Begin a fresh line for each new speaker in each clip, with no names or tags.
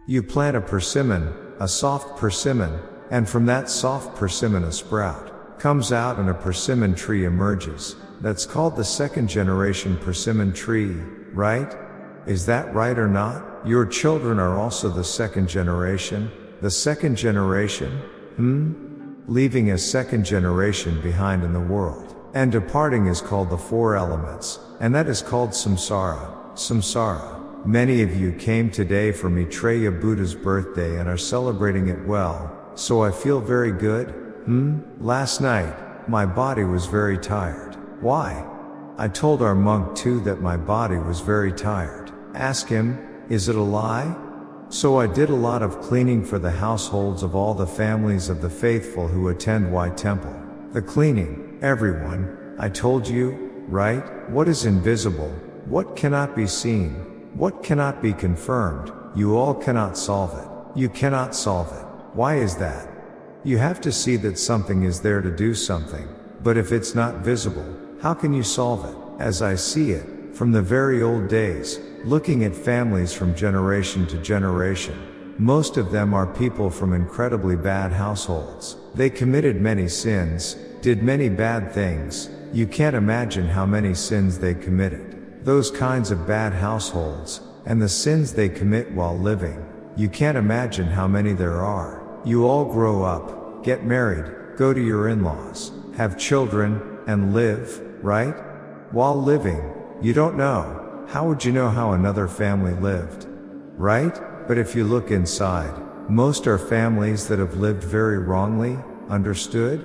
You plant a persimmon, a soft persimmon, and from that soft persimmon a sprout comes out and a persimmon tree emerges. That's called the second generation persimmon tree, right? Is that right or not? Your children are also the second generation. The second generation? Leaving a second generation behind in the world. And departing is called the four elements, and that is called samsara. Samsara. Many of you came today for Maitreya Buddha's birthday and are celebrating it well, so I feel very good. Last night, my body was very tired. Why? I told our monk too that my body was very tired. Ask him, is it a lie? So I did a lot of cleaning for the households of all the families of the faithful who attend White Temple. The cleaning, everyone, I told you, right? What is invisible? What cannot be seen? What cannot be confirmed? You all cannot solve it. You cannot solve it. Why is that? You have to see that something is there to do something, but if it's not visible, how can you solve it? As I see it, from the very old days, looking at families from generation to generation, most of them are people from incredibly bad households. They committed many sins, did many bad things. You can't imagine how many sins they committed. Those kinds of bad households, and the sins they commit while living, you can't imagine how many there are. You all grow up, get married, go to your in-laws, have children, and live, right? While living, you don't know. How would you know how another family lived? Right? But if you look inside, most are families that have lived very wrongly, understood?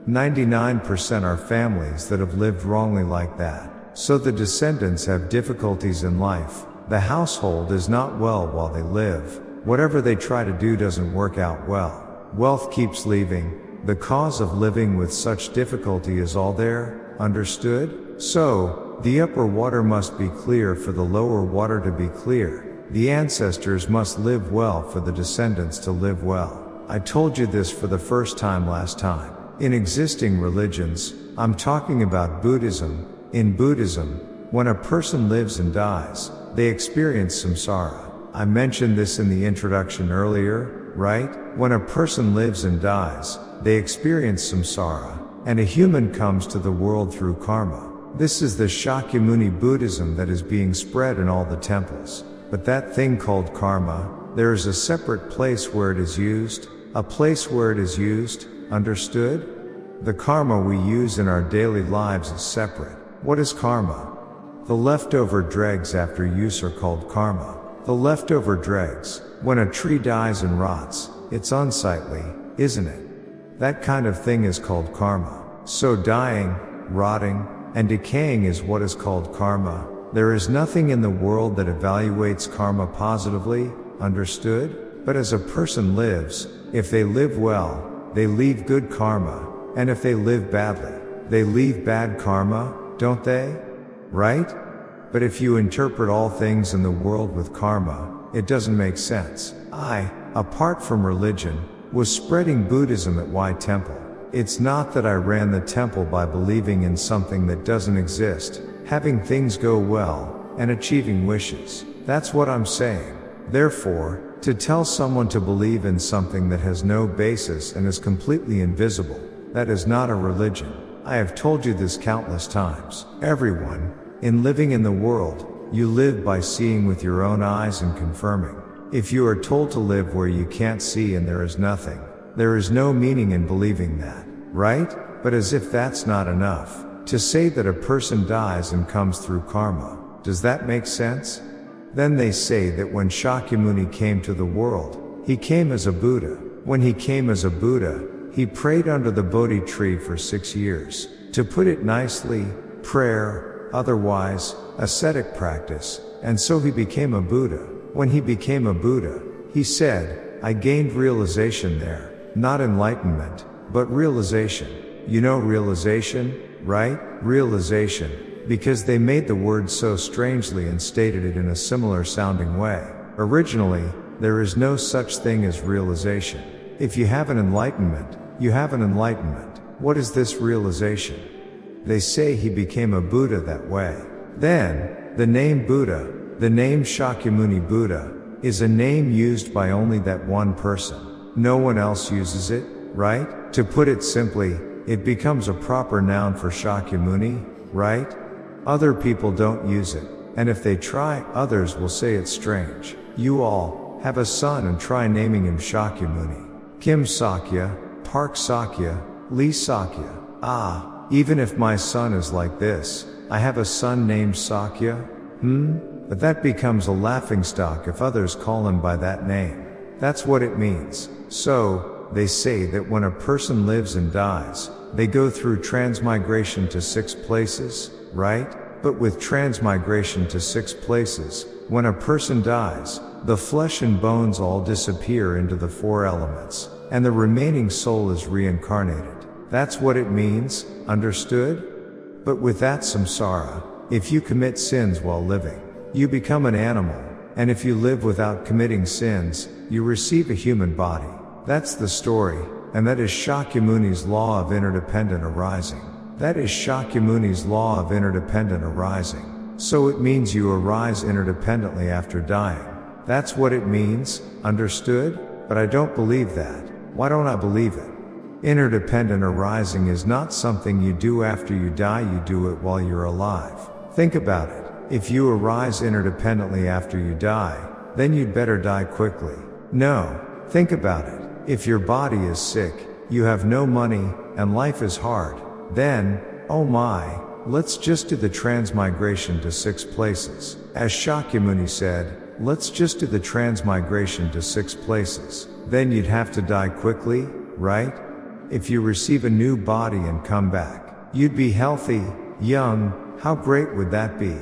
99% are families that have lived wrongly like that. So the descendants have difficulties in life. The household is not well while they live. Whatever they try to do doesn't work out well. Wealth keeps leaving. The cause of living with such difficulty is all there, understood? So, the upper water must be clear for the lower water to be clear. The ancestors must live well for the descendants to live well. I told you this for the first time last time. In existing religions, I'm talking about Buddhism. In Buddhism, when a person lives and dies, they experience samsara. I mentioned this in the introduction earlier, right? When a person lives and dies, they experience samsara, and a human comes to the world through karma. This is the Shakyamuni Buddhism that is being spread in all the temples. But that thing called karma, there is a separate place where it is used, a place where it is used, understood? The karma we use in our daily lives is separate. What is karma? The leftover dregs after use are called karma. The leftover dregs, when a tree dies and rots, it's unsightly, isn't it? That kind of thing is called karma. So dying, rotting, and decaying is what is called karma. There is nothing in the world that evaluates karma positively, understood? But as a person lives, if they live well, they leave good karma, and if they live badly, they leave bad karma, don't they? Right? But if you interpret all things in the world with karma, it doesn't make sense. I, apart from religion, was spreading Buddhism at White Temple. It's not that I ran the temple by believing in something that doesn't exist, having things go well, and achieving wishes. That's what I'm saying. Therefore, to tell someone to believe in something that has no basis and is completely invisible, that is not a religion. I have told you this countless times. Everyone, in living in the world, you live by seeing with your own eyes and confirming. If you are told to live where you can't see and there is nothing, there is no meaning in believing that, right? But as if that's not enough, to say that a person dies and comes through karma, does that make sense? Then they say that when Shakyamuni came to the world, he came as a Buddha. When he came as a Buddha, he prayed under the Bodhi tree for 6 years. To put it nicely, prayer, otherwise, ascetic practice, and so he became a Buddha. When he became a Buddha, he said, I gained realization there, not enlightenment, but realization. You know realization, right? Realization, because they made the word so strangely and stated it in a similar sounding way. Originally, there is no such thing as realization. If you have an enlightenment, you have an enlightenment. What is this realization? They say he became a Buddha that way. Then, the name Buddha, the name Shakyamuni Buddha, is a name used by only that one person. No one else uses it, right? To put it simply, it becomes a proper noun for Shakyamuni, right? Other people don't use it, and if they try, others will say it's strange. You all have a son and try naming him Shakyamuni. Kim Sakya, Park Sakya, Lee Sakya. Even if my son is like this, I have a son named Sakya? But that becomes a laughingstock if others call him by that name. That's what it means. So, they say that when a person lives and dies, they go through transmigration to 6 places, right? But with transmigration to 6 places, when a person dies, the flesh and bones all disappear into the 4 elements, and the remaining soul is reincarnated. That's what it means, understood? But with that samsara, if you commit sins while living, you become an animal, and if you live without committing sins, you receive a human body. That's the story, and that is Shakyamuni's law of interdependent arising. That is Shakyamuni's law of interdependent arising. So it means you arise interdependently after dying. That's what it means, understood? But I don't believe that. Why don't I believe it? Interdependent arising is not something you do after you die, you do it while you're alive. Think about it. If you arise interdependently after you die, then you'd better die quickly. No, think about it. If your body is sick, you have no money, and life is hard, then, oh my, let's just do the transmigration to 6 places. As Shakyamuni said, let's just do the transmigration to 6 places. Then you'd have to die quickly, right? If you receive a new body and come back, you'd be healthy, young, how great would that be?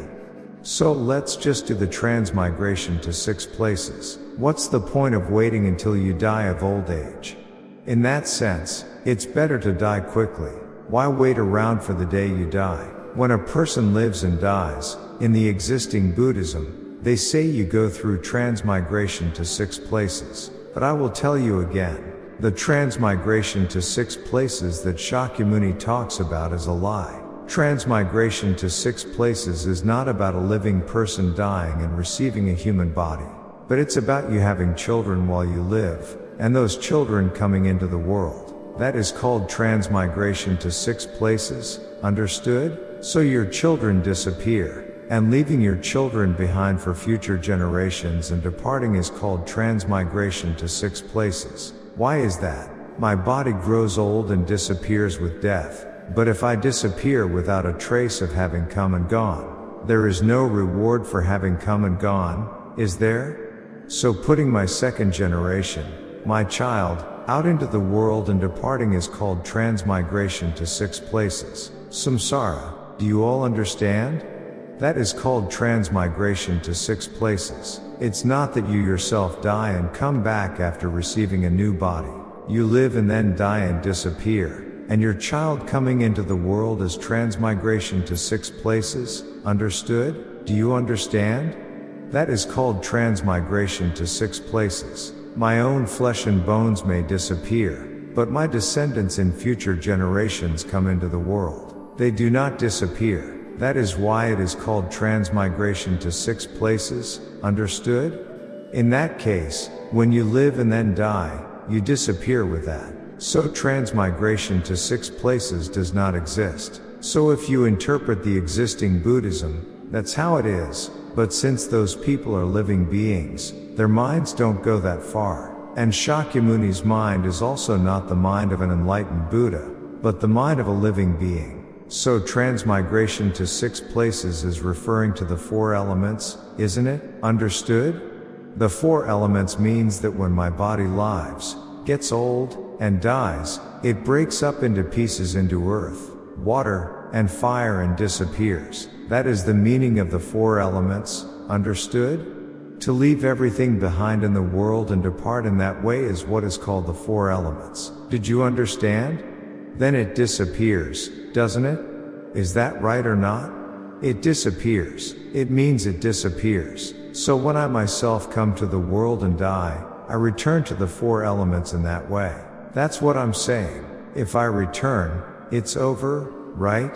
So let's just do the transmigration to 6 places. What's the point of waiting until you die of old age? In that sense, it's better to die quickly. Why wait around for the day you die? When a person lives and dies, in the existing Buddhism, they say you go through transmigration to 6 places. But I will tell you again, the transmigration to 6 places that Shakyamuni talks about is a lie. Transmigration to 6 places is not about a living person dying and receiving a human body. But it's about you having children while you live, and those children coming into the world. That is called transmigration to 6 places, understood? So your children disappear, and leaving your children behind for future generations and departing is called transmigration to 6 places. Why is that? My body grows old and disappears with death. But if I disappear without a trace of having come and gone, there is no reward for having come and gone, is there? So putting my second generation, my child, out into the world and departing is called transmigration to 6 places. Samsara, do you all understand? That is called transmigration to 6 places. It's not that you yourself die and come back after receiving a new body. You live and then die and disappear. And your child coming into the world is transmigration to 6 places, understood? Do you understand? That is called transmigration to 6 places. My own flesh and bones may disappear, but my descendants in future generations come into the world. They do not disappear. That is why it is called transmigration to 6 places, understood? In that case, when you live and then die, you disappear with that. So transmigration to 6 places does not exist. So if you interpret the existing Buddhism, that's how it is. But since those people are living beings, their minds don't go that far. And Shakyamuni's mind is also not the mind of an enlightened Buddha, but the mind of a living being. So transmigration to 6 places is referring to the 4 elements, isn't it? Understood? The 4 elements means that when my body lives, gets old, and dies, it breaks up into pieces into earth, water, and fire and disappears. That is the meaning of the 4 elements, understood? To leave everything behind in the world and depart in that way is what is called the 4 elements. Did you understand? Then it disappears, doesn't it? Is that right or not? It disappears. It means it disappears. So when I myself come to the world and die, I return to the 4 elements in that way. That's what I'm saying. If I return, it's over, right?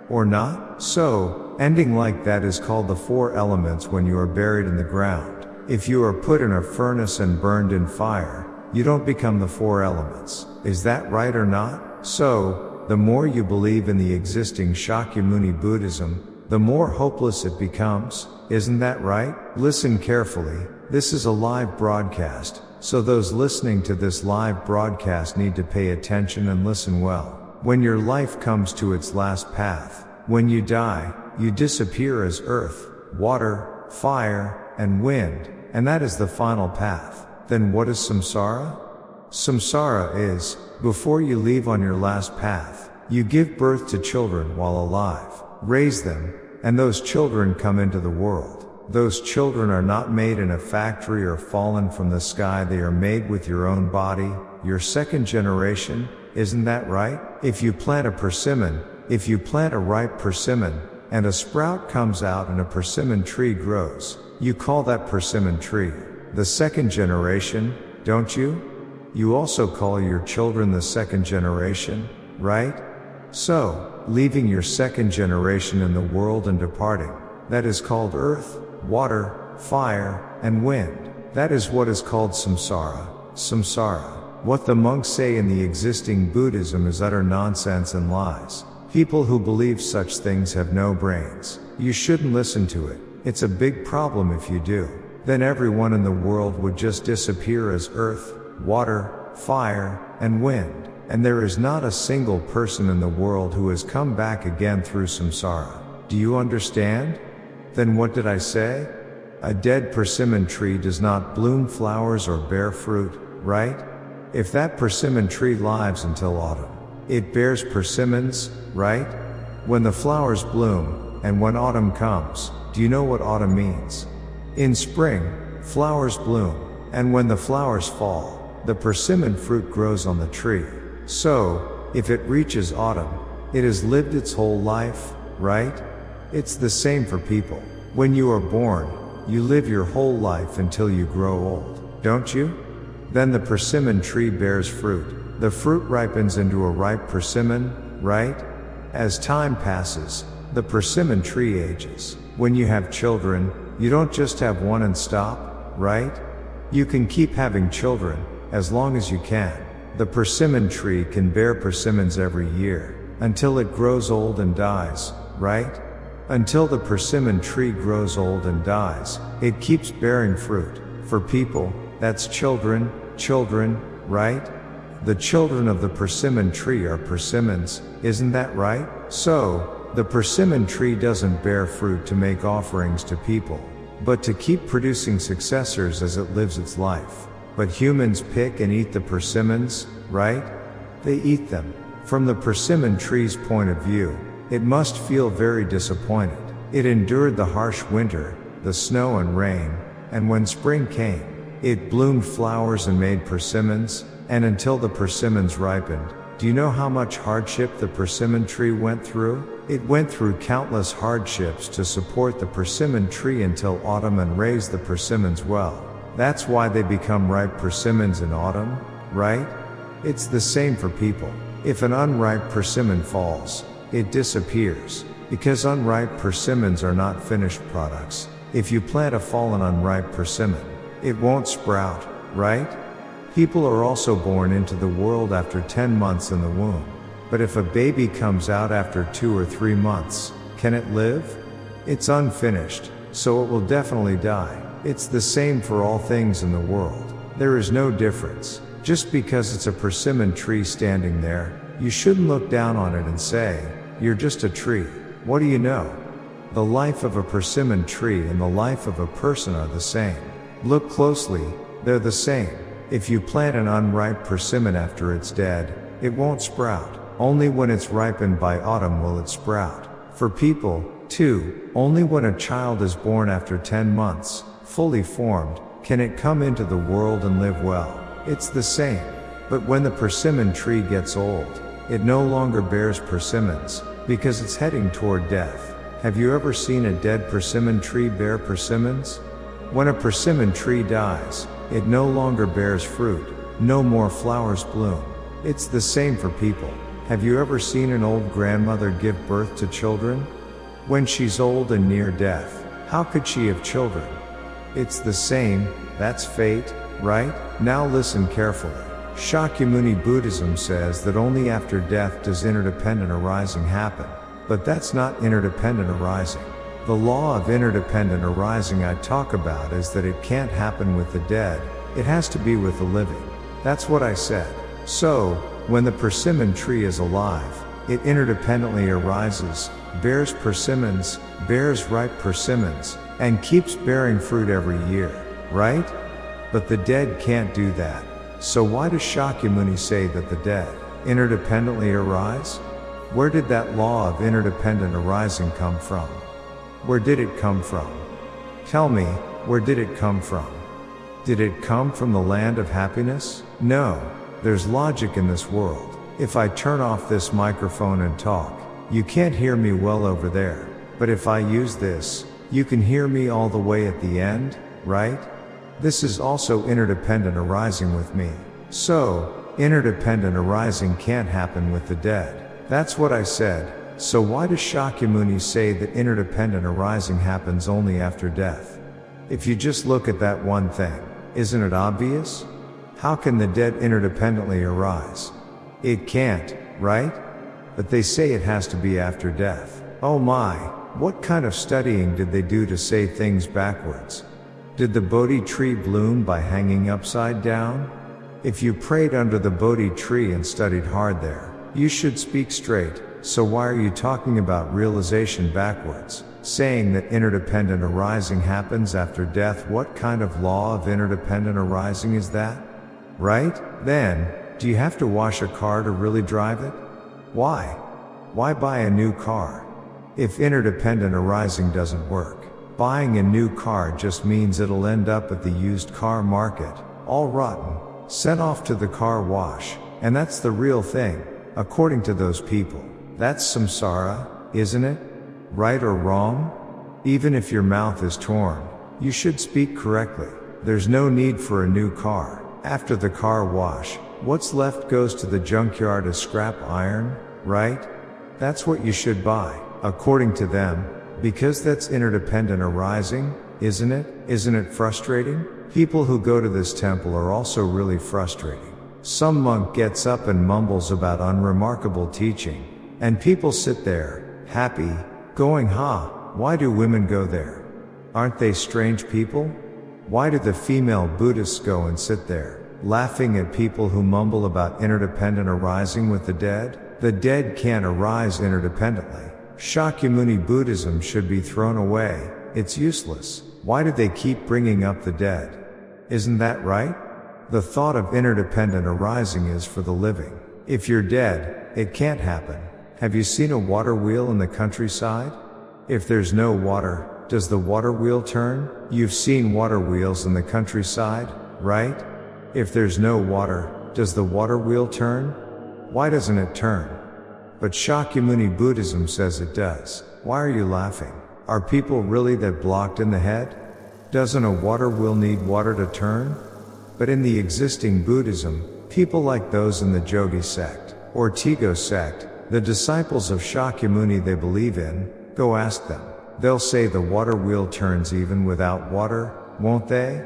Or not? So, ending like that is called the 4 elements when you are buried in the ground. If you are put in a furnace and burned in fire, you don't become the four elements. Is that right or not? So, the more you believe in the existing Shakyamuni Buddhism, the more hopeless it becomes. Isn't that right? Listen carefully. This is a live broadcast, so those listening to this live broadcast need to pay attention and listen well. When your life comes to its last path, when you die, you disappear as earth, water, fire, and wind, and that is the final path. Then what is samsara? Samsara is, before you leave on your last path, you give birth to children while alive, raise them, and those children come into the world. Those children are not made in a factory or fallen from the sky, they are made with your own body, your second generation. Isn't that right? If you plant a persimmon, if you plant a ripe persimmon, and a sprout comes out and a persimmon tree grows, you call that persimmon tree the second generation, don't you? You also call your children the second generation, right? So, leaving your second generation in the world and departing, that is called earth, water, fire, and wind. That is what is called samsara. Samsara. What the monks say in the existing Buddhism is utter nonsense and lies. People who believe such things have no brains. You shouldn't listen to it. It's a big problem if you do. Then everyone in the world would just disappear as earth, water, fire, and wind. And there is not a single person in the world who has come back again through samsara. Do you understand? Then what did I say? A dead persimmon tree does not bloom flowers or bear fruit, right? If that persimmon tree lives until autumn, it bears persimmons, right? When the flowers bloom, and when autumn comes, do you know what autumn means? In spring, flowers bloom, and when the flowers fall, the persimmon fruit grows on the tree. So, if it reaches autumn, it has lived its whole life, right? It's the same for people. When you are born, you live your whole life until you grow old, don't you? Then the persimmon tree bears fruit. The fruit ripens into a ripe persimmon, right? As time passes, the persimmon tree ages. When you have children, you don't just have one and stop, right? You can keep having children, as long as you can. The persimmon tree can bear persimmons every year, until it grows old and dies, right? Until the persimmon tree grows old and dies, it keeps bearing fruit. For people, that's children, right? The children of the persimmon tree are persimmons, isn't that right? So, the persimmon tree doesn't bear fruit to make offerings to people, but to keep producing successors as it lives its life. But humans pick and eat the persimmons, right? They eat them. From the persimmon tree's point of view, it must feel very disappointed. It endured the harsh winter, the snow and rain, and when spring came, it bloomed flowers and made persimmons, and until the persimmons ripened. Do you know how much hardship the persimmon tree went through? It went through countless hardships to support the persimmon tree until autumn and raise the persimmons well. That's why they become ripe persimmons in autumn, right? It's the same for people. If an unripe persimmon falls, it disappears, because unripe persimmons are not finished products. If you plant a fallen unripe persimmon, it won't sprout, right? People are also born into the world after 10 months in the womb. But if a baby comes out after 2 or 3 months, can it live? It's unfinished, so it will definitely die. It's the same for all things in the world. There is no difference. Just because it's a persimmon tree standing there, you shouldn't look down on it and say, "You're just a tree." What do you know? The life of a persimmon tree and the life of a person are the same. Look closely, they're the same. If you plant an unripe persimmon after it's dead, it won't sprout. Only when it's ripened by autumn will it sprout. For people, too, only when a child is born after 10 months, fully formed, can it come into the world and live well. It's the same. But when the persimmon tree gets old, it no longer bears persimmons, because it's heading toward death. Have you ever seen a dead persimmon tree bear persimmons? When a persimmon tree dies, it no longer bears fruit, no more flowers bloom. It's the same for people. Have you ever seen an old grandmother give birth to children? When she's old and near death, how could she have children? It's the same, that's fate, right? Now listen carefully. Shakyamuni Buddhism says that only after death does interdependent arising happen. But that's not interdependent arising. The law of interdependent arising I talk about is that it can't happen with the dead, it has to be with the living. That's what I said. So, when the persimmon tree is alive, it interdependently arises, bears persimmons, bears ripe persimmons, and keeps bearing fruit every year, right? But the dead can't do that. So why does Shakyamuni say that the dead interdependently arise? Where did that law of interdependent arising come from? Where did it come from? Tell me, where did it come from? Did it come from the land of happiness? No. There's logic in this world. If I turn off this microphone and talk, you can't hear me well over there. But if I use this, you can hear me all the way at the end, right? This is also interdependent arising with me. So, interdependent arising can't happen with the dead. That's what I said. So why does Shakyamuni say that interdependent arising happens only after death? If you just look at that one thing, isn't it obvious? How can the dead interdependently arise? It can't, right? But they say it has to be after death. Oh my, what kind of studying did they do to say things backwards? Did the Bodhi tree bloom by hanging upside down? If you prayed under the Bodhi tree and studied hard there, you should speak straight. So why are you talking about realization backwards? Saying that interdependent arising happens after death? What kind of law of interdependent arising is that? Right? Then, do you have to wash a car to really drive it? Why? Why buy a new car? If interdependent arising doesn't work, buying a new car just means it'll end up at the used car market, all rotten, sent off to the car wash, and that's the real thing, according to those people. That's samsara, isn't it? Right or wrong? Even if your mouth is torn, you should speak correctly. There's no need for a new car. After the car wash, what's left goes to the junkyard as scrap iron, right? That's what you should buy, according to them, because that's interdependent arising, isn't it? Isn't it frustrating? People who go to this temple are also really frustrating. Some monk gets up and mumbles about unremarkable teaching, and people sit there, happy, going, why do women go there? Aren't they strange people? Why do the female Buddhists go and sit there, laughing at people who mumble about interdependent arising with the dead? The dead can't arise interdependently. Shakyamuni Buddhism should be thrown away, it's useless. Why do they keep bringing up the dead? Isn't that right? The thought of interdependent arising is for the living. If you're dead, it can't happen. Have you seen a water wheel in the countryside? If there's no water, does the water wheel turn? You've seen water wheels in the countryside, right? If there's no water, does the water wheel turn? Why doesn't it turn? But Shakyamuni Buddhism says it does. Why are you laughing? Are people really that blocked in the head? Doesn't a water wheel need water to turn? But in the existing Buddhism, people like those in the Jogi sect, or Tigo sect, the disciples of Shakyamuni they believe in, go ask them. They'll say the water wheel turns even without water, won't they?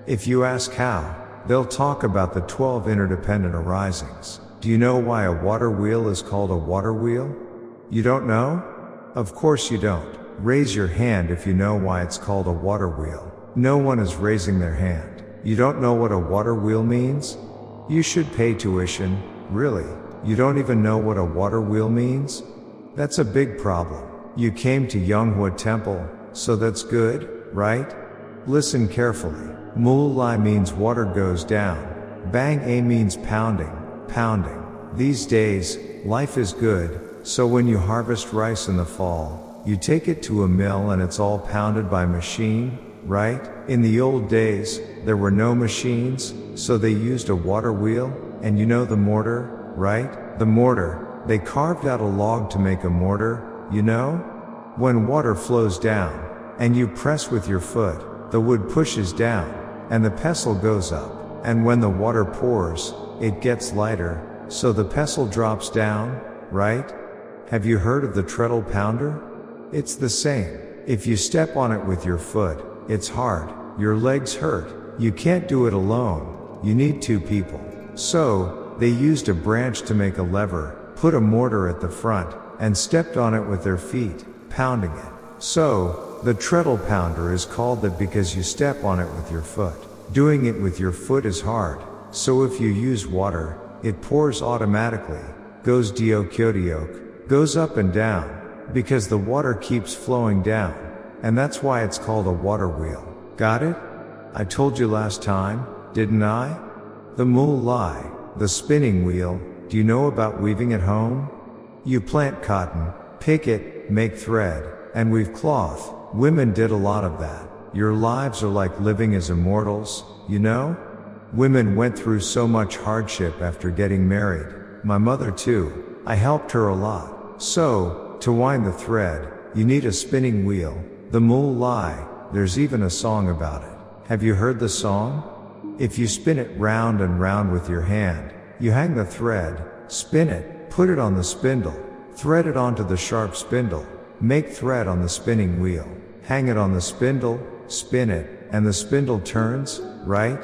If you ask how, they'll talk about the 12 interdependent arisings. Do you know why a water wheel is called a water wheel? You don't know? Of course you don't. Raise your hand if you know why it's called a water wheel. No one is raising their hand. You don't know what a water wheel means? You should pay tuition, really. You don't even know what a water wheel means? That's a big problem. You came to Yonghua Temple, so that's good, right? Listen carefully. Mulai means water goes down. Bang A means pounding, pounding. These days, life is good, so when you harvest rice in the fall, you take it to a mill and it's all pounded by machine, right? In the old days, there were no machines, so they used a water wheel, and you know the mortar, right? The mortar, they carved out a log to make a mortar, you know? When water flows down, and you press with your foot, the wood pushes down, and the pestle goes up, and when the water pours, it gets lighter, so the pestle drops down, right? Have you heard of the treadle pounder? It's the same. If you step on it with your foot, it's hard. your legs hurt, you can't do it alone, you need two people. So, they used a branch to make a lever, put a mortar at the front, and stepped on it with their feet, pounding it. So, the treadle pounder is called that because you step on it with your foot. Doing it with your foot is hard, so if you use water, it pours automatically, goes diok, goes up and down, because the water keeps flowing down, and that's why it's called a water wheel. Got it? I told you last time, didn't I? The mulai, the spinning wheel, do you know about weaving at home? You plant cotton, pick it, make thread, and weave cloth. Women did a lot of that. Your lives are like living as immortals, you know? Women went through so much hardship after getting married. My mother too. I helped her a lot. So, to wind the thread, you need a spinning wheel, the mulai. There's even a song about it. Have you heard the song? If you spin it round and round with your hand, you hang the thread, spin it, put it on the spindle, thread it onto the sharp spindle, make thread on the spinning wheel, hang it on the spindle, spin it, and the spindle turns, right?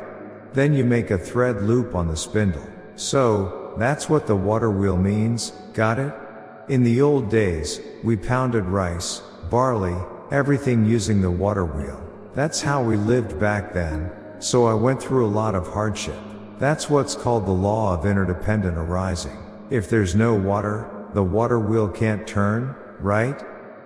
Then you make a thread loop on the spindle. So, that's what the water wheel means, got it? In the old days, we pounded rice, barley, everything using the water wheel. That's how we lived back then, so I went through a lot of hardship. That's what's called the law of interdependent arising. If there's no water, the water wheel can't turn, right?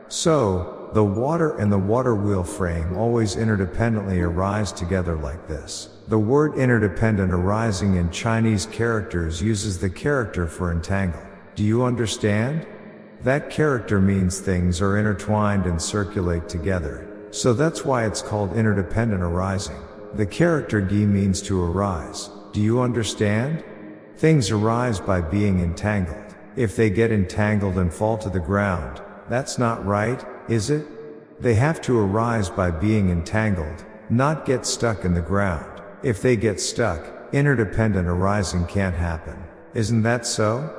So, the water and the water wheel frame always interdependently arise together like this. The word interdependent arising in Chinese characters uses the character for entangle. Do you understand? That character means things are intertwined and circulate together. So that's why it's called interdependent arising. The character gi means to arise. Do you understand? Things arise by being entangled. If they get entangled and fall to the ground, that's not right, is it? They have to arise by being entangled, not get stuck in the ground. If they get stuck, interdependent arising can't happen. Isn't that so?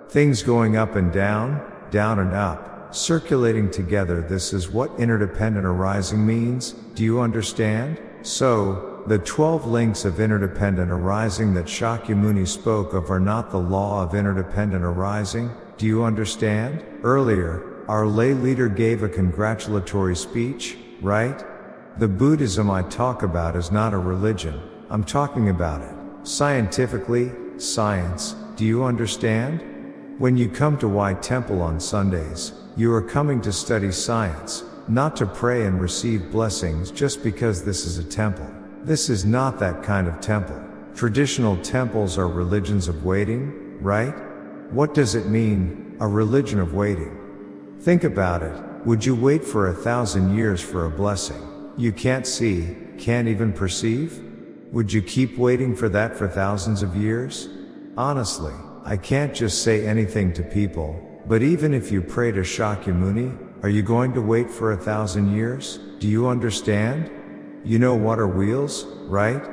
Things going up and down and up, circulating together, this is what interdependent arising means. Do you understand? So, the 12 links of interdependent arising that Shakyamuni spoke of are not the law of interdependent arising. Do you understand? Earlier, our lay leader gave a congratulatory speech, right? The Buddhism I talk about is not a religion, I'm talking about it scientifically, science. Do you understand? When you come to White Temple on Sundays, you are coming to study science, not to pray and receive blessings just because this is a temple. This is not that kind of temple. Traditional temples are religions of waiting, right? What does it mean, a religion of waiting? Think about it. Would you wait for 1,000 years for a blessing you can't see, can't even perceive? Would you keep waiting for that for thousands of years? Honestly, I can't just say anything to people, but even if you pray to Shakyamuni, are you going to wait for 1,000 years? Do you understand? You know water wheels, right?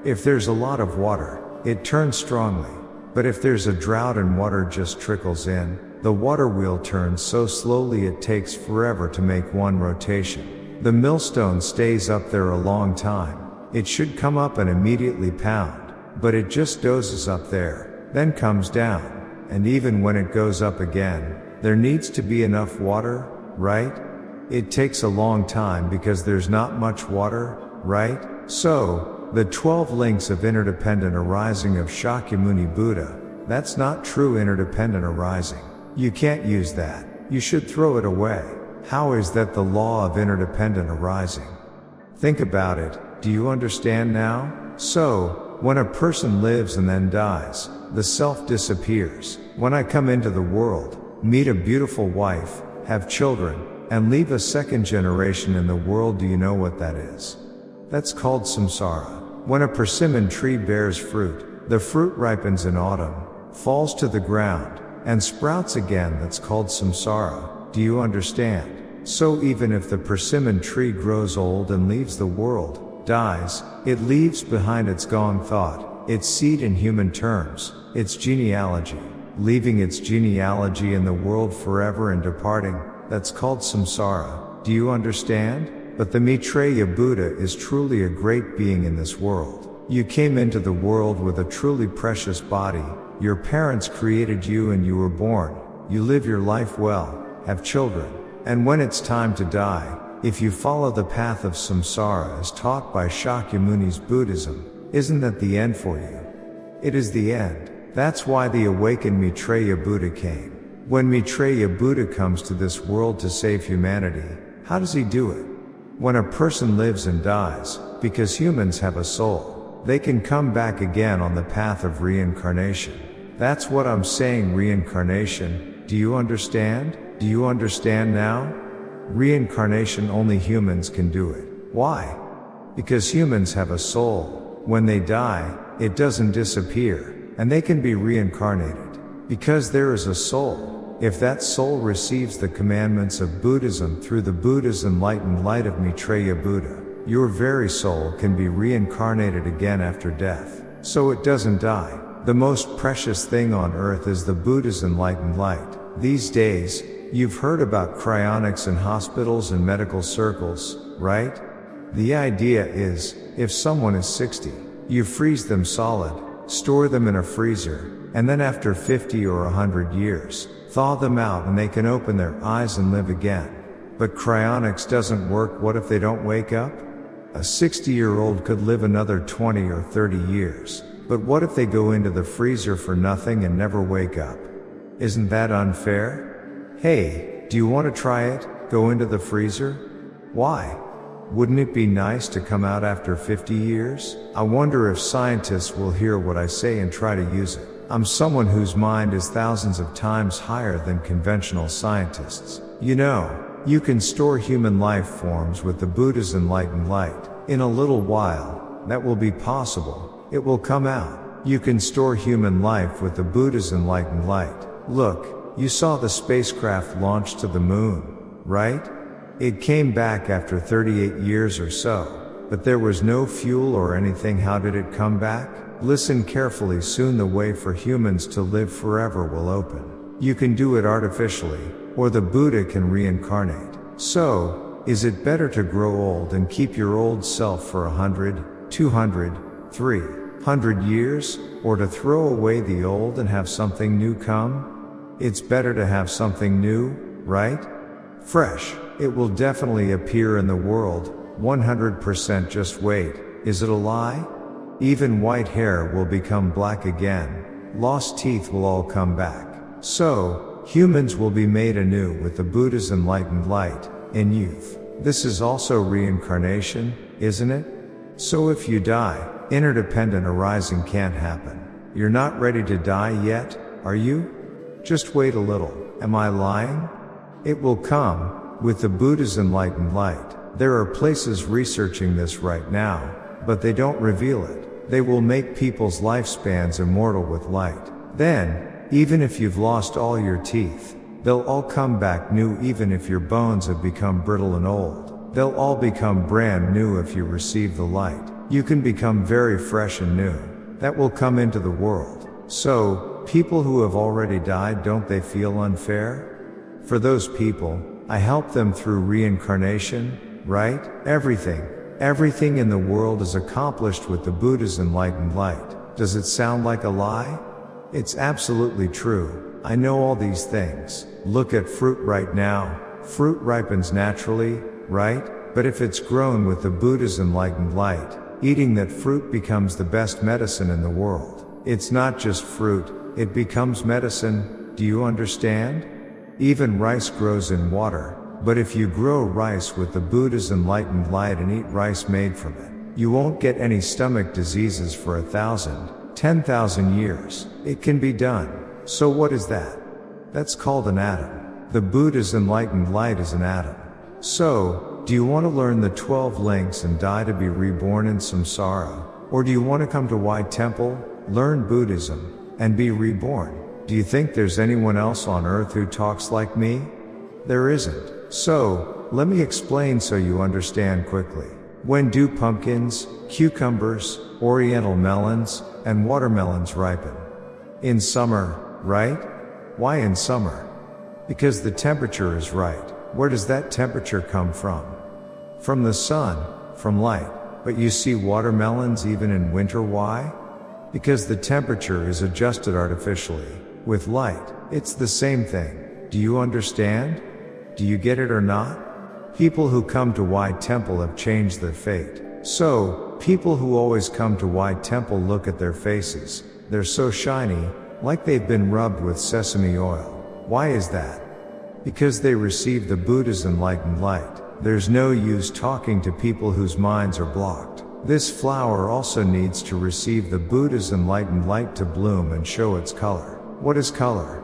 If there's a lot of water, it turns strongly. But if there's a drought and water just trickles in, the water wheel turns so slowly it takes forever to make one rotation. The millstone stays up there a long time. It should come up and immediately pound, but it just dozes up there, then comes down, and even when it goes up again, there needs to be enough water, right? It takes a long time because there's not much water, right? So, the 12 links of interdependent arising of Shakyamuni Buddha, that's not true interdependent arising. You can't use that. You should throw it away. How is that the law of interdependent arising? Think about it. Do you understand now? So, when a person lives and then dies, the self disappears. When I come into the world, meet a beautiful wife, have children, and leave a second generation in the world, do you know what that is? That's called samsara. When a persimmon tree bears fruit, the fruit ripens in autumn, falls to the ground, and sprouts again, that's called samsara. Do you understand? So even if the persimmon tree grows old and leaves the world, dies, it leaves behind its gone thought, its seed in human terms, its genealogy, leaving its genealogy in the world forever and departing, that's called samsara. Do you understand? But the Maitreya Buddha is truly a great being in this world. You came into the world with a truly precious body. Your parents created you and you were born. You live your life well, have children. And when it's time to die, if you follow the path of samsara as taught by Shakyamuni's Buddhism, isn't that the end for you? It is the end. That's why the awakened Maitreya Buddha came. When Maitreya Buddha comes to this world to save humanity, how does he do it? When a person lives and dies, because humans have a soul, they can come back again on the path of reincarnation. That's what I'm saying, reincarnation. Do you understand? Do you understand now? Reincarnation, only humans can do it. Why? Because humans have a soul. When they die, it doesn't disappear, and they can be reincarnated. Because there is a soul. If that soul receives the commandments of Buddhism through the Buddha's enlightened light of Maitreya Buddha, your very soul can be reincarnated again after death. So it doesn't die. The most precious thing on earth is the Buddha's enlightened light. These days, you've heard about cryonics in hospitals and medical circles, right? The idea is, if someone is 60, you freeze them solid, store them in a freezer, and then after 50 or 100 years, thaw them out and they can open their eyes and live again. But cryonics doesn't work. What if they don't wake up? A 60-year-old could live another 20 or 30 years. But what if they go into the freezer for nothing and never wake up? Isn't that unfair? Hey, do you want to try it? Go into the freezer? Why? Wouldn't it be nice to come out after 50 years? I wonder if scientists will hear what I say and try to use it. I'm someone whose mind is thousands of times higher than conventional scientists. You know, you can store human life forms with the Buddha's enlightened light. In a little while, that will be possible. It will come out. You can store human life with the Buddha's enlightened light. Look, you saw the spacecraft launch to the moon, right? It came back after 38 years or so, but there was no fuel or anything. How did it come back? Listen carefully. Soon the way for humans to live forever will open. You can do it artificially, or the Buddha can reincarnate. So, is it better to grow old and keep your old self for 100, 200, 300 years, or to throw away the old and have something new come? It's better to have something new, right? Fresh. It will definitely appear in the world, 100%. Just wait. Is it a lie? Even white hair will become black again. Lost teeth will all come back. So, humans will be made anew with the Buddha's enlightened light, in youth. This is also reincarnation, isn't it? So if you die, interdependent arising can't happen. You're not ready to die yet, are you? Just wait a little. Am I lying? It will come, with the Buddha's enlightened light. There are places researching this right now, but they don't reveal it. They will make people's lifespans immortal with light. Then, even if you've lost all your teeth, they'll all come back new. Even if your bones have become brittle and old, they'll all become brand new if you receive the light. You can become very fresh and new. That will come into the world. So, people who have already died, don't they feel unfair? For those people, I help them through reincarnation, right? Everything in the world is accomplished with the Buddha's enlightened light. Does it sound like a lie? It's absolutely true. I know all these things. Look at fruit right now. Fruit ripens naturally, right? But if it's grown with the Buddha's enlightened light, eating that fruit becomes the best medicine in the world. It's not just fruit, it becomes medicine. Do you understand? Even rice grows in water, but if you grow rice with the Buddha's enlightened light and eat rice made from it, you won't get any stomach diseases for 1,000, 10,000 years. It can be done. So what is that? That's called an atom. The Buddha's enlightened light is an atom. So, do you want to learn the 12 links and die to be reborn in samsara? Or do you want to come to White Temple, learn Buddhism, and be reborn? Do you think there's anyone else on earth who talks like me? There isn't. So, let me explain so you understand quickly. When do pumpkins, cucumbers, oriental melons, and watermelons ripen? In summer, right? Why in summer? Because the temperature is right. Where does that temperature come from? From the sun, from light. But you see watermelons even in winter, why? Because the temperature is adjusted artificially. With light, it's the same thing. Do you understand? Do you get it or not? People who come to White Temple have changed their fate. So, people who always come to White Temple look at their faces. They're so shiny, like they've been rubbed with sesame oil. Why is that? Because they received the Buddha's enlightened light. There's no use talking to people whose minds are blocked. This flower also needs to receive the Buddha's enlightened light to bloom and show its color. What is color?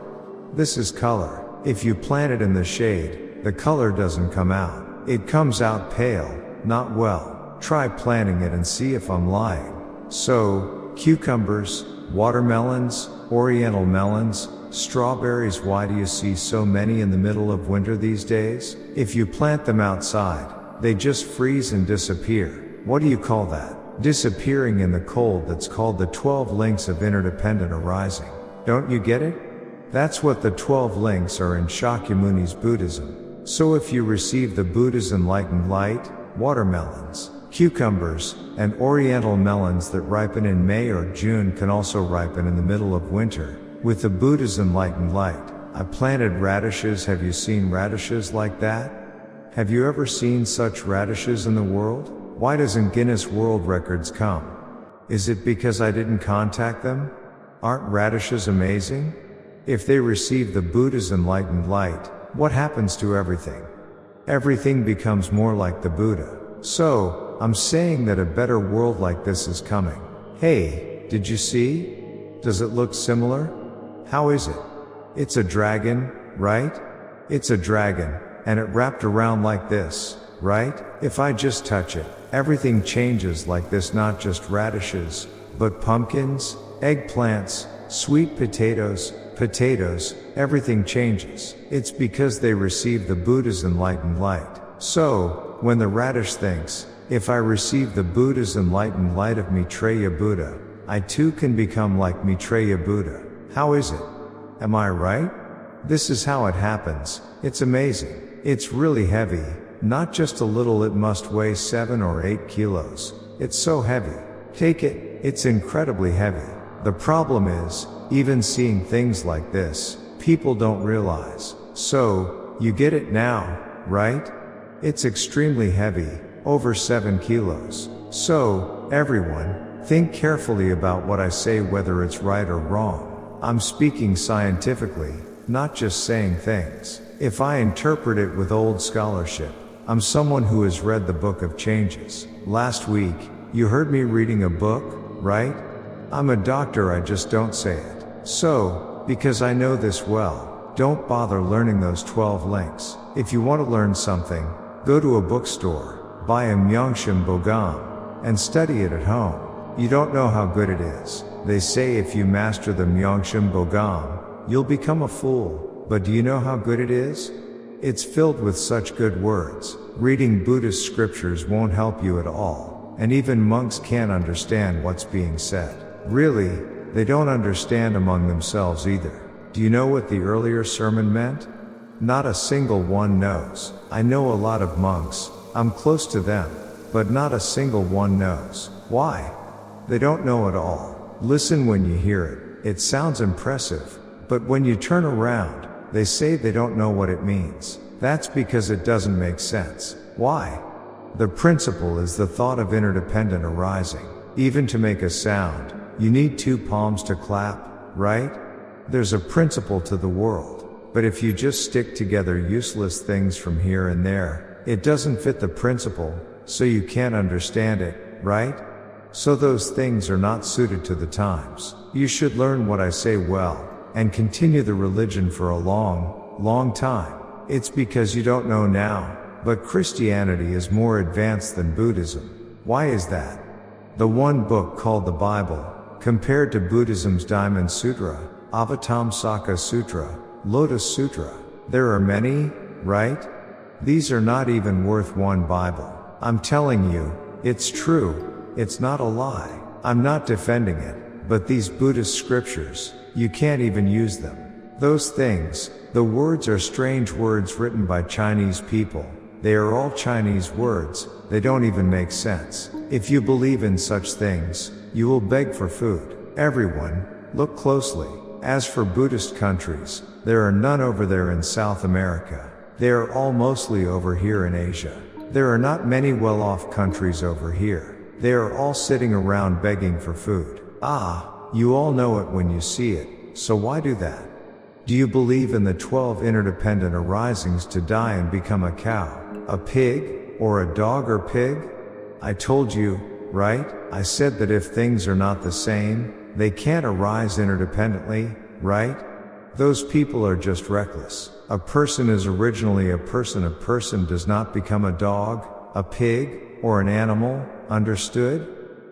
This is color. If you plant it in the shade, the color doesn't come out. It comes out pale, not well. Try planting it and see if I'm lying. So, cucumbers, watermelons, oriental melons, strawberries, why do you see so many in the middle of winter these days? If you plant them outside, they just freeze and disappear. What do you call that? Disappearing in the cold. That's called the 12 links of interdependent arising. Don't you get it? That's what the 12 links are in Shakyamuni's Buddhism. So if you receive the Buddha's enlightened light, watermelons, cucumbers, and oriental melons that ripen in May or June can also ripen in the middle of winter. With the Buddha's enlightened light, I planted radishes. Have you seen radishes like that? Have you ever seen such radishes in the world? Why doesn't Guinness World Records come? Is it because I didn't contact them? Aren't radishes amazing? If they receive the Buddha's enlightened light, what happens to everything? Everything becomes more like the Buddha. So, I'm saying that a better world like this is coming. Hey, did you see? Does it look similar? How is it? It's a dragon, right? It's a dragon, and it wrapped around like this, right? If I just touch it, everything changes like this. Not just radishes, but pumpkins, eggplants, sweet potatoes, everything changes. It's because they receive the Buddha's enlightened light. So, when the radish thinks, if I receive the Buddha's enlightened light of Maitreya Buddha, I too can become like Maitreya Buddha. How is it? Am I right? This is how it happens. It's amazing. It's really heavy. Not just a little, it must weigh 7 or 8 kilos. It's so heavy. Take it, it's incredibly heavy. The problem is, even seeing things like this, people don't realize. So, you get it now, right? It's extremely heavy, over 7 kilos. So, everyone, think carefully about what I say, whether it's right or wrong. I'm speaking scientifically, not just saying things. If I interpret it with old scholarship, I'm someone who has read the Book of Changes. Last week, you heard me reading a book, right? I'm a doctor, I just don't say it. So, because I know this well, don't bother learning those 12 links. If you want to learn something, go to a bookstore, buy a Myeongshim Bogam, and study it at home. You don't know how good it is. They say if you master the Myeongshim Bogam, you'll become a fool. But do you know how good it is? It's filled with such good words. Reading Buddhist scriptures won't help you at all, and even monks can't understand what's being said. Really, they don't understand among themselves either. Do you know what the earlier sermon meant? Not a single one knows. I know a lot of monks, I'm close to them, but not a single one knows. Why? They don't know at all. Listen when you hear it, it sounds impressive, but when you turn around, they say they don't know what it means. That's because it doesn't make sense. Why? The principle is the thought of interdependent arising. Even to make a sound, you need 2 palms to clap, right? There's a principle to the world. But if you just stick together useless things from here and there, it doesn't fit the principle, so you can't understand it, right? So those things are not suited to the times. You should learn what I say well, and continue the religion for a long, long time. It's because you don't know now, but Christianity is more advanced than Buddhism. Why is that? The one book called the Bible, compared to Buddhism's Diamond Sutra, Avatamsaka Sutra, Lotus Sutra. There are many, right? These are not even worth one Bible. I'm telling you, it's true. It's not a lie. I'm not defending it, but these Buddhist scriptures, you can't even use them. Those things, the words are strange words written by Chinese people. They are all Chinese words, they don't even make sense. If you believe in such things, you will beg for food. Everyone, look closely. As for Buddhist countries, there are none over there in South America. They are all mostly over here in Asia. There are not many well-off countries over here. They are all sitting around begging for food. You all know it when you see it, so why do that? Do you believe in the 12 interdependent arisings to die and become a cow, a pig, or a dog or pig? I told you, right? I said that if things are not the same, they can't arise interdependently, right? Those people are just reckless. A person is originally a person. A person does not become a dog, a pig, or an animal, understood?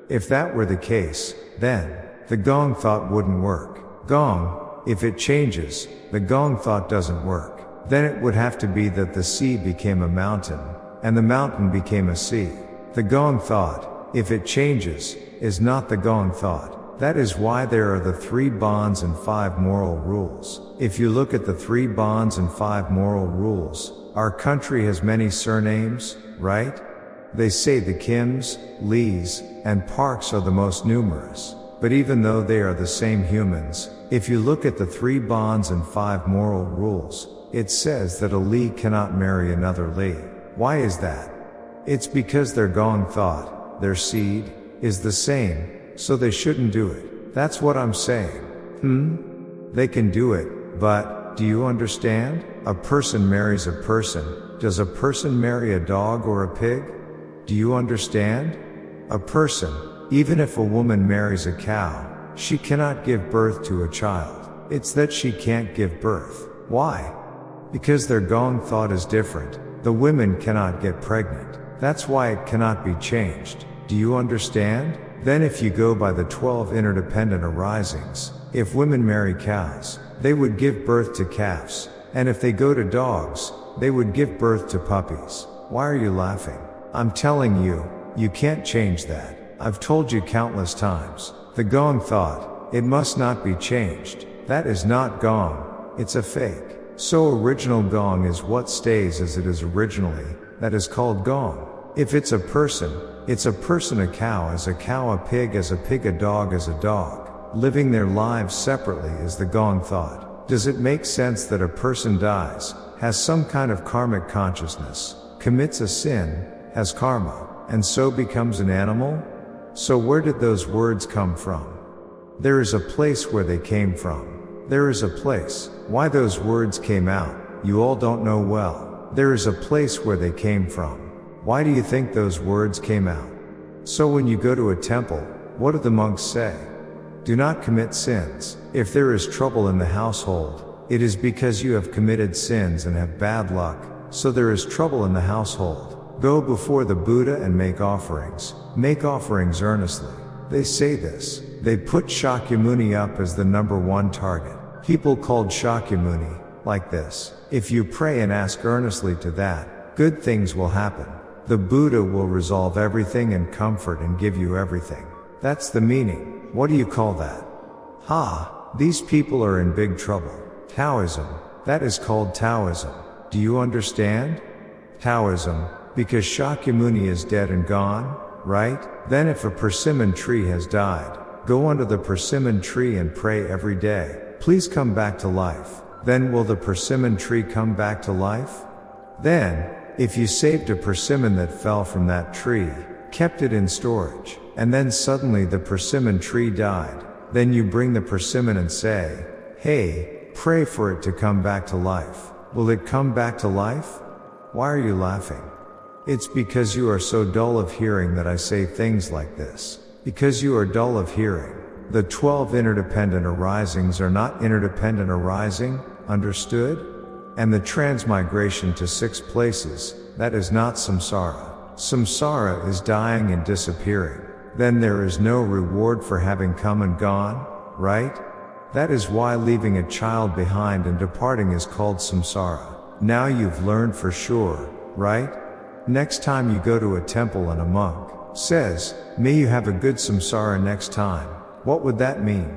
If that were the case, then the gong thought wouldn't work. Gong, if it changes, the gong thought doesn't work. Then it would have to be that the sea became a mountain, and the mountain became a sea. The gong thought, if it changes, is not the gong thought. That is why there are the 3 bonds and 5 moral rules. If you look at the 3 bonds and 5 moral rules, our country has many surnames, right? They say the Kims, Lees, and Parks are the most numerous. But even though they are the same humans, if you look at the 3 bonds and 5 moral rules, it says that a Lee cannot marry another Lee. Why is that? It's because their gong thought, their seed, is the same, so they shouldn't do it. That's what I'm saying. They can do it, but, do you understand? A person marries a person. Does a person marry a dog or a pig? Do you understand? A person, even if a woman marries a cow, she cannot give birth to a child. It's that she can't give birth. Why? Because their gong thought is different. The women cannot get pregnant. That's why it cannot be changed. Do you understand? Then if you go by the 12 interdependent arisings, if women marry cows, they would give birth to calves, and if they go to dogs, they would give birth to puppies. Why are you laughing? I'm telling you, you can't change that. I've told you countless times. The gong thought, it must not be changed. That is not gong, it's a fake. So original gong is what stays as it is originally, that is called gong. If it's a person, it's a person. A cow as a cow, a pig as a pig, a dog as a dog. Living their lives separately is the gong thought. Does it make sense that a person dies, has some kind of karmic consciousness, commits a sin, has karma, and so becomes an animal? So where did those words come from? There is a place where they came from. There is a place. Why those words came out, you all don't know well. There is a place where they came from. Why do you think those words came out? So when you go to a temple, what do the monks say? Do not commit sins. If there is trouble in the household, it is because you have committed sins and have bad luck, so there is trouble in the household. Go before the Buddha and make offerings. Make offerings earnestly. They say this. They put Shakyamuni up as the number 1 target. People called Shakyamuni, like this. If you pray and ask earnestly to that, good things will happen. The Buddha will resolve everything and comfort and give you everything. That's the meaning. What do you call that? These people are in big trouble. Taoism, that is called Taoism. Do you understand? Taoism, because Shakyamuni is dead and gone, right? Then if a persimmon tree has died, go under the persimmon tree and pray every day. Please come back to life. Then will the persimmon tree come back to life? Then, if you saved a persimmon that fell from that tree, kept it in storage, and then suddenly the persimmon tree died, then you bring the persimmon and say, hey, pray for it to come back to life. Will it come back to life? Why are you laughing? It's because you are so dull of hearing that I say things like this. Because you are dull of hearing. The 12 interdependent arisings are not interdependent arising, understood? And the transmigration to 6 places, that is not samsara. Samsara is dying and disappearing. Then there is no reward for having come and gone, right? That is why leaving a child behind and departing is called samsara. Now you've learned for sure, right? Next time you go to a temple and a monk says, may you have a good samsara next time, what would that mean?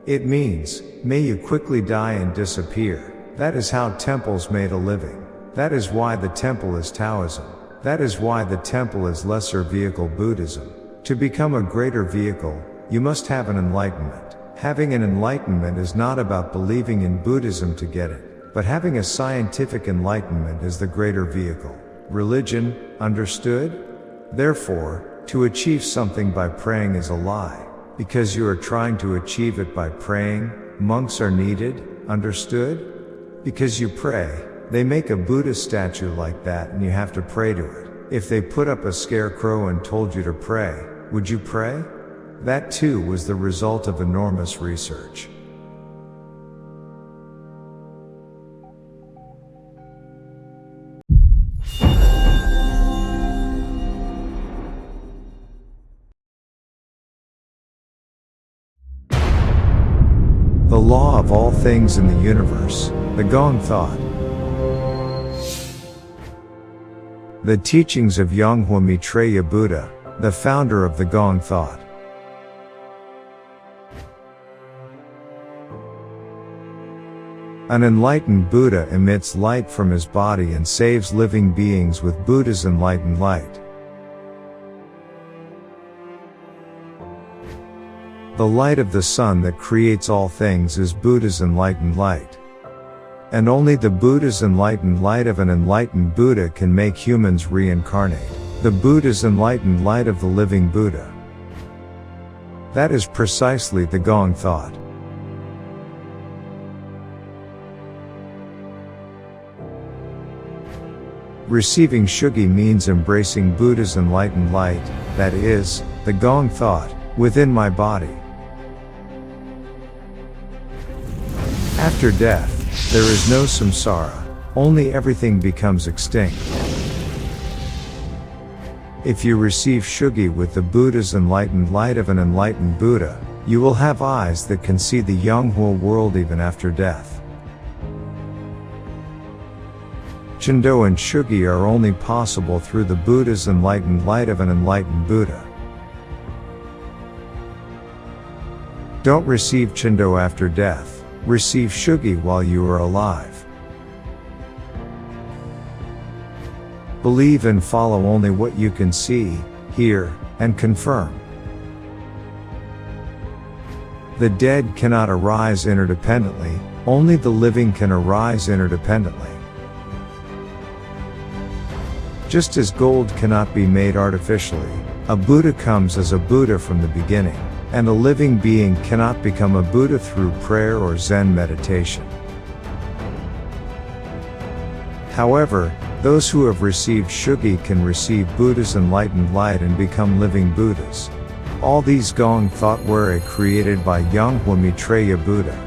It means, may you quickly die and disappear. That is how temples made a living. That is why the temple is Taoism. That is why the temple is lesser vehicle Buddhism. To become a greater vehicle, you must have an enlightenment. Having an enlightenment is not about believing in Buddhism to get it, but having a scientific enlightenment is the greater vehicle. Religion, understood? Therefore, to achieve something by praying is a lie. Because you are trying to achieve it by praying, monks are needed, understood? Because you pray, they make a Buddha statue like that and you have to pray to it. If they put up a scarecrow and told you to pray, would you pray? That too was the result of enormous research. The law of all things in the universe, the Gong thought. The teachings of 용화미륵 Buddha, the founder of the Gong thought. An enlightened Buddha emits light from his body and saves living beings with Buddha's enlightened light. The light of the sun that creates all things is Buddha's enlightened light. And only the Buddha's enlightened light of an enlightened Buddha can make humans reincarnate. The Buddha's enlightened light of the living Buddha. That is precisely the Gong thought. Receiving Shugi means embracing Buddha's enlightened light, that is, the Gong thought, within my body. After death, there is no samsara, only everything becomes extinct. If you receive Shugi with the Buddha's enlightened light of an enlightened Buddha, you will have eyes that can see the Yonghua world even after death. Chendo and Shugi are only possible through the Buddha's enlightened light of an enlightened Buddha. Don't receive Chendo after death. Receive Shugi while you are alive. Believe and follow only what you can see, hear, and confirm. The dead cannot arise interdependently, only the living can arise interdependently. Just as gold cannot be made artificially, a Buddha comes as a Buddha from the beginning. And a living being cannot become a Buddha through prayer or Zen meditation. However, those who have received Shugi can receive Buddha's enlightened light and become living Buddhas. All these Gong thought were created by 용화미륵 Buddha.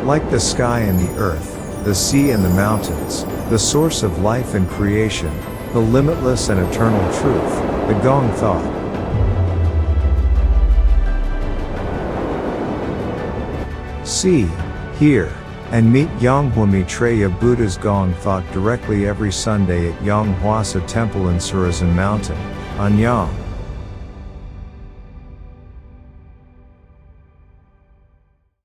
Like the sky and the earth, the sea and the mountains, the source of life and creation, the limitless and eternal truth, the Gong thought. See, hear, and meet 용화미륵 Buddha's Gong thought directly every Sunday at Yonghwasa Temple in Surazan Mountain, Anyang.